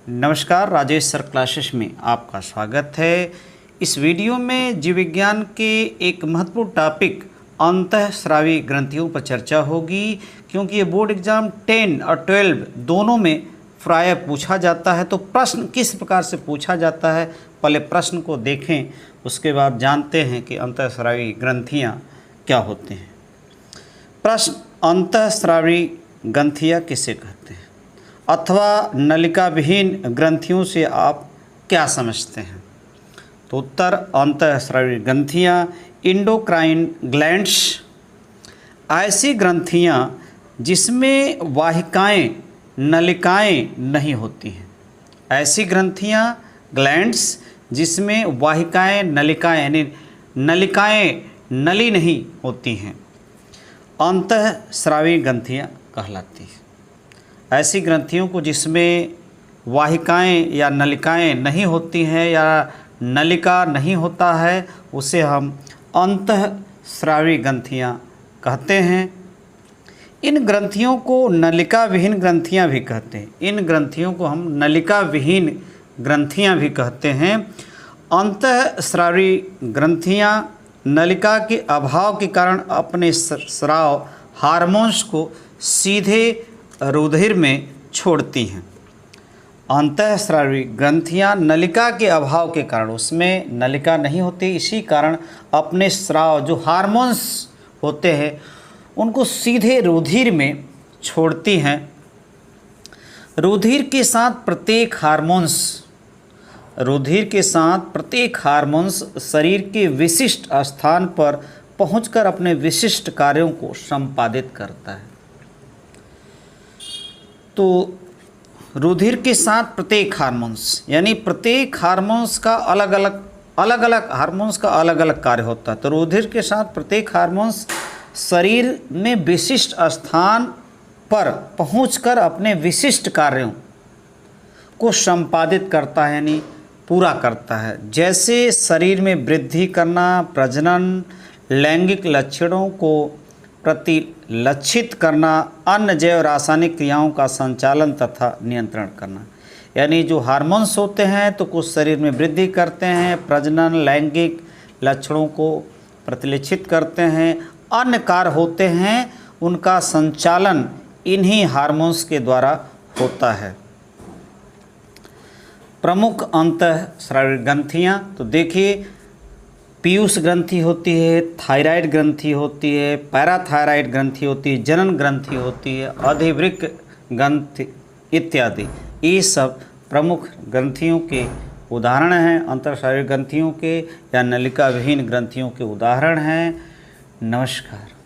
नमस्कार, Rajesh sir classes में आपका स्वागत है। इस वीडियो में जीव विज्ञान के एक महत्वपूर्ण टॉपिक अंतःस्रावी ग्रंथियों पर चर्चा होगी, क्योंकि ये बोर्ड एग्जाम 10 और 12 दोनों में प्रायः पूछा जाता है। तो प्रश्न किस प्रकार से पूछा जाता है, पहले प्रश्न को देखें, उसके बाद जानते हैं कि अंतःस्रावी ग्रंथियाँ क्या होती हैं। प्रश्न, अंतःस्रावी ग्रंथियाँ किसे कहते हैं अथवा नलिका विहीन ग्रंथियों से आप क्या समझते हैं? तो उत्तर, अंतःस्रावी ग्रंथियाँ एंडोक्राइन ग्लैंड्स, ऐसी ग्रंथियाँ जिसमें वाहिकाएं नलिकाएं नहीं होती हैं। ऐसी ग्रंथियाँ ग्लैंड्स जिसमें वाहिकाएं नलिकाएं यानी नलिकाएं नली नहीं होती हैं, अंतःस्रावी ग्रंथियाँ कहलाती हैं। ऐसी ग्रंथियों को जिसमें वाहिकाएं या नलिकाएं नहीं होती हैं या नलिका नहीं होता है, उसे हम अंतःस्रावी ग्रंथियां कहते हैं। इन ग्रंथियों को नलिका विहीन ग्रंथियां भी कहते हैं। इन ग्रंथियों को हम नलिका विहीन ग्रंथियां भी कहते हैं। अंतःस्रावी ग्रंथियां नलिका के अभाव के कारण अपने स्राव हार्मोन्स को सीधे रुधिर में छोड़ती हैं। अंतःस्रावी ग्रंथियां नलिका के अभाव के कारण, उसमें नलिका नहीं होती, इसी कारण अपने स्राव जो हार्मोन्स होते हैं उनको सीधे रुधिर में छोड़ती हैं। रुधिर के साथ प्रत्येक हार्मोन्स शरीर के विशिष्ट स्थान पर पहुंचकर अपने विशिष्ट कार्यों को संपादित करता है। तो रुधिर के साथ प्रत्येक हार्मोन्स यानी प्रत्येक हार्मोन्स का अलग अलग हार्मोन्स का अलग अलग कार्य होता है। तो रुधिर के साथ प्रत्येक हार्मोन्स शरीर में विशिष्ट स्थान पर पहुंचकर अपने विशिष्ट कार्यों को संपादित करता है यानी पूरा करता है। जैसे शरीर में वृद्धि करना, प्रजनन, लैंगिक लक्षणों को प्रतिलक्षित करना, अन्य जैव रासायनिक क्रियाओं का संचालन तथा नियंत्रण करना। यानी जो हार्मोन्स होते हैं तो कुछ शरीर में वृद्धि करते हैं, प्रजनन, लैंगिक लक्षणों को प्रतिलक्षित करते हैं, अन्य कार्य होते हैं, उनका संचालन इन्हीं हार्मोन्स के द्वारा होता है। प्रमुख अंतःस्रावी ग्रंथियाँ तो देखिए, पीयूष ग्रंथि होती है, थायराइड ग्रंथि होती है, पैराथायराइड ग्रंथि होती है, जनन ग्रंथि होती है, अधिवृक्क ग्रंथि इत्यादि। ये सब प्रमुख ग्रंथियों के उदाहरण हैं। अंतःस्रावी ग्रंथियों के या नलिका विहीन ग्रंथियों के उदाहरण हैं। नमस्कार।